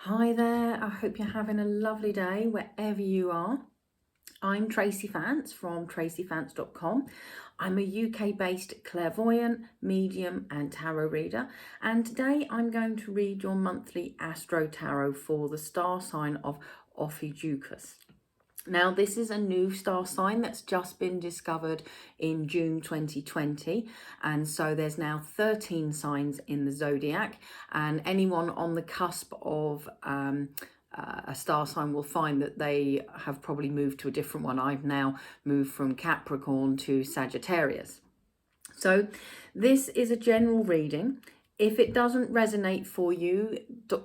Hi there, I hope you're having a lovely day wherever you are. I'm Tracy Fance from tracyfance.com. I'm a UK-based clairvoyant, medium and tarot reader, and today I'm going to read your monthly Astro Tarot for the star sign of Ophiuchus. Now, this is a new star sign that's just been discovered in June 2020. And so there's now 13 signs in the zodiac, and anyone on the cusp of a star sign will find that they have probably moved to a different one. I've now moved from Capricorn to Sagittarius. So this is a general reading. If it doesn't resonate for you,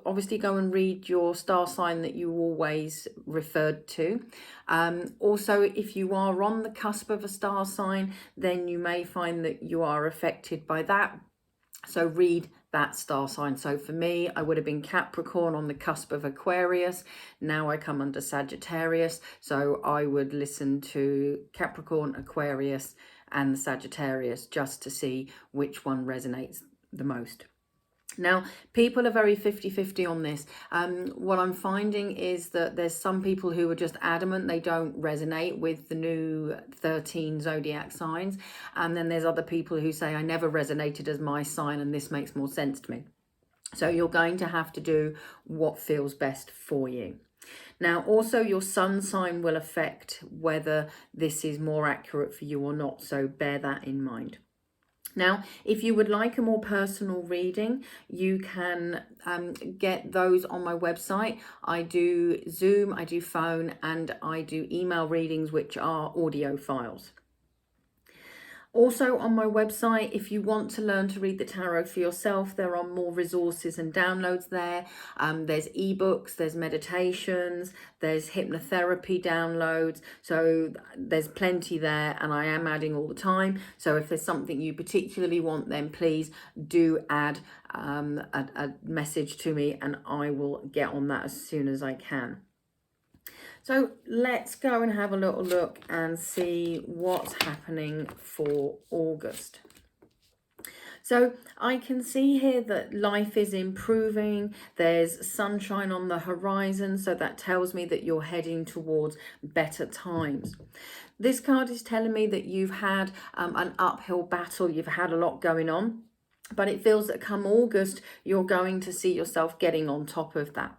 obviously go and read your star sign that you always referred to. Also, if you are on the cusp of a star sign, then you may find that you are affected by that. So read that star sign. So for me, I would have been Capricorn on the cusp of Aquarius. Now I come under Sagittarius. So I would listen to Capricorn, Aquarius and the Sagittarius just to see which one resonates the most. Now, people are very 50-50 on this. What I'm finding is that there's some people who are just adamant they don't resonate with the new 13 zodiac signs. And then there's other people who say, I never resonated as my sign and this makes more sense to me. So you're going to have to do what feels best for you. Now, also your sun sign will affect whether this is more accurate for you or not. So bear that in mind. Now, if you would like a more personal reading, you can get those on my website. I do Zoom, I do phone, and I do email readings, which are audio files. Also on my website, if you want to learn to read the tarot for yourself, there are more resources and downloads there. There's ebooks, there's meditations, there's hypnotherapy downloads. So there's plenty there, and I am adding all the time. So if there's something you particularly want, then please do add a message to me and I will get on that as soon as I can. So let's go and have a little look and see what's happening for August. So I can see here that life is improving. There's sunshine on the horizon. So that tells me that you're heading towards better times. This card is telling me that you've had an uphill battle. You've had a lot going on, but it feels that come August, you're going to see yourself getting on top of that.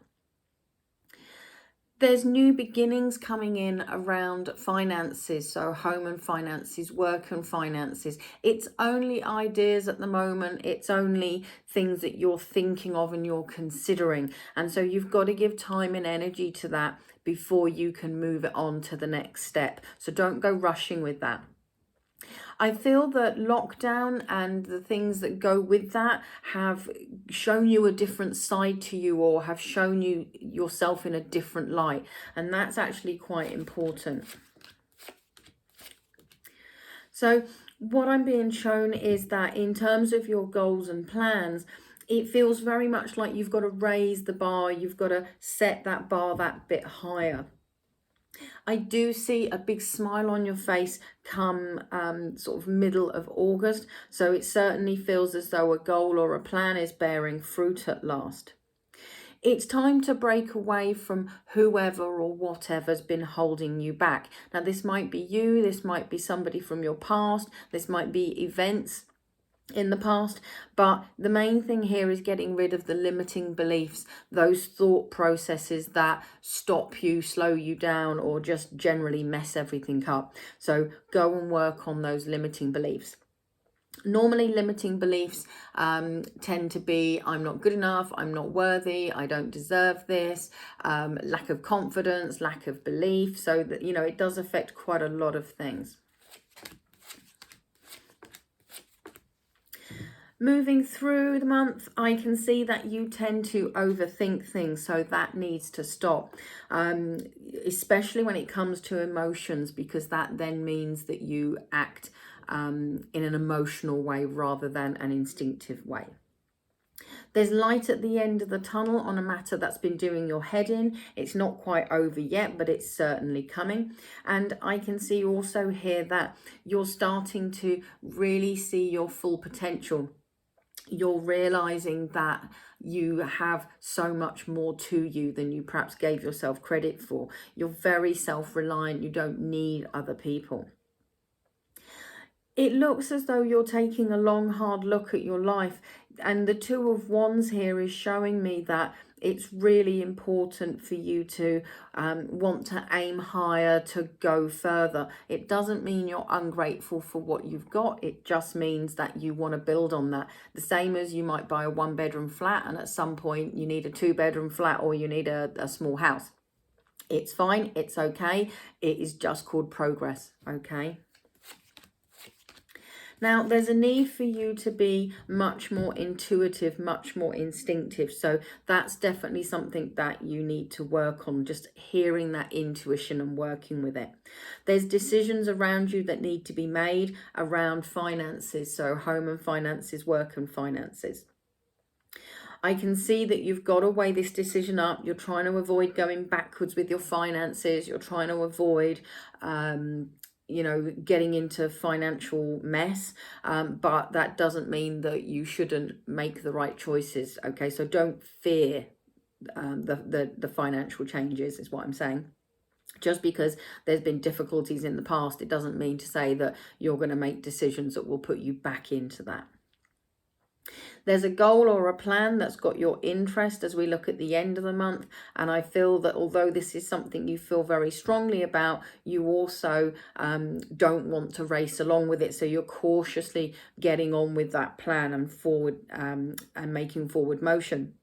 There's new beginnings coming in around finances, so home and finances, work and finances. It's only ideas at the moment. It's only things that you're thinking of and you're considering. And so you've got to give time and energy to that before you can move it on to the next step. So don't go rushing with that. I feel that lockdown and the things that go with that have shown you a different side to you, or have shown you yourself in a different light. And that's actually quite important. So what I'm being shown is that in terms of your goals and plans, it feels very much like you've got to raise the bar. You've got to set that bar that bit higher. I do see a big smile on your face come sort of middle of August. So it certainly feels as though a goal or a plan is bearing fruit at last. It's time to break away from whoever or whatever's been holding you back. Now, this might be you, this might be somebody from your past, this might be events in the past, but the main thing here is getting rid of the limiting beliefs, those thought processes that stop you, slow you down, or just generally mess everything up. So go and work on those limiting beliefs. Normally limiting beliefs tend to be I'm not good enough, I'm not worthy, I don't deserve this, lack of confidence, lack of belief. So that, you know, it does affect quite a lot of things. Moving through the month, I can see that you tend to overthink things, so that needs to stop, especially when it comes to emotions, because that then means that you act in an emotional way rather than an instinctive way. There's light at the end of the tunnel on a matter that's been doing your head in. It's not quite over yet, but it's certainly coming. And I can see also here that you're starting to really see your full potential. You're realizing that you have so much more to you than you perhaps gave yourself credit for. You're very self-reliant. You don't need other people. It looks as though you're taking a long, hard look at your life. And the Two of Wands here is showing me that it's really important for you to want to aim higher, to go further. It doesn't mean you're ungrateful for what you've got. It just means that you want to build on that. The same as you might buy a 1-bedroom flat and at some point you need a 2-bedroom flat or you need a small house. It's fine. It's okay. It is just called progress. Okay. Now, there's a need for you to be much more intuitive, much more instinctive. So that's definitely something that you need to work on, just hearing that intuition and working with it. There's decisions around you that need to be made around finances. So home and finances, work and finances. I can see that you've got to weigh this decision up. You're trying to avoid going backwards with your finances. You're trying to avoid getting into financial mess, but that doesn't mean that you shouldn't make the right choices. Okay, so don't fear the financial changes is what I'm saying. Just because there's been difficulties in the past, it doesn't mean to say that you're going to make decisions that will put you back into that. There's a goal or a plan that's got your interest as we look at the end of the month. And I feel that although this is something you feel very strongly about, you also don't want to race along with it. So you're cautiously getting on with that plan and forward and making forward motion.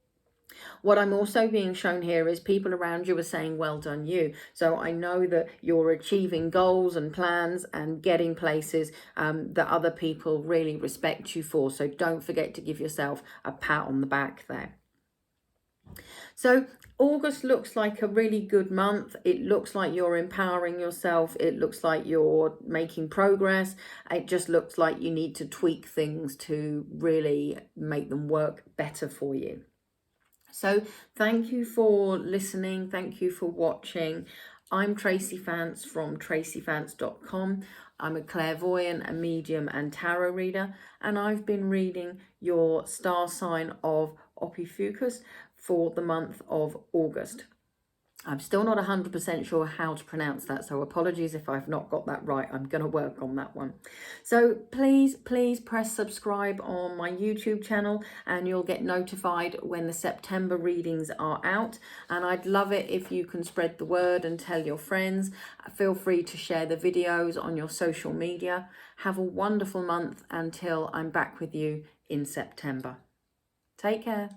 What I'm also being shown here is people around you are saying, well done you. So I know that you're achieving goals and plans and getting places that other people really respect you for. So don't forget to give yourself a pat on the back there. So August looks like a really good month. It looks like you're empowering yourself. It looks like you're making progress. It just looks like you need to tweak things to really make them work better for you. So thank you for listening. Thank you for watching. I'm Tracy Fantz from tracyfantz.com. I'm a clairvoyant, a medium and tarot reader, and I've been reading your star sign of Ophiuchus for the month of August. I'm still not 100% sure how to pronounce that, so apologies if I've not got that right. I'm going to work on that one. So please press subscribe on my YouTube channel and you'll get notified when the September readings are out. And I'd love it if you can spread the word and tell your friends. Feel free to share the videos on your social media. Have a wonderful month until I'm back with you in September. Take care.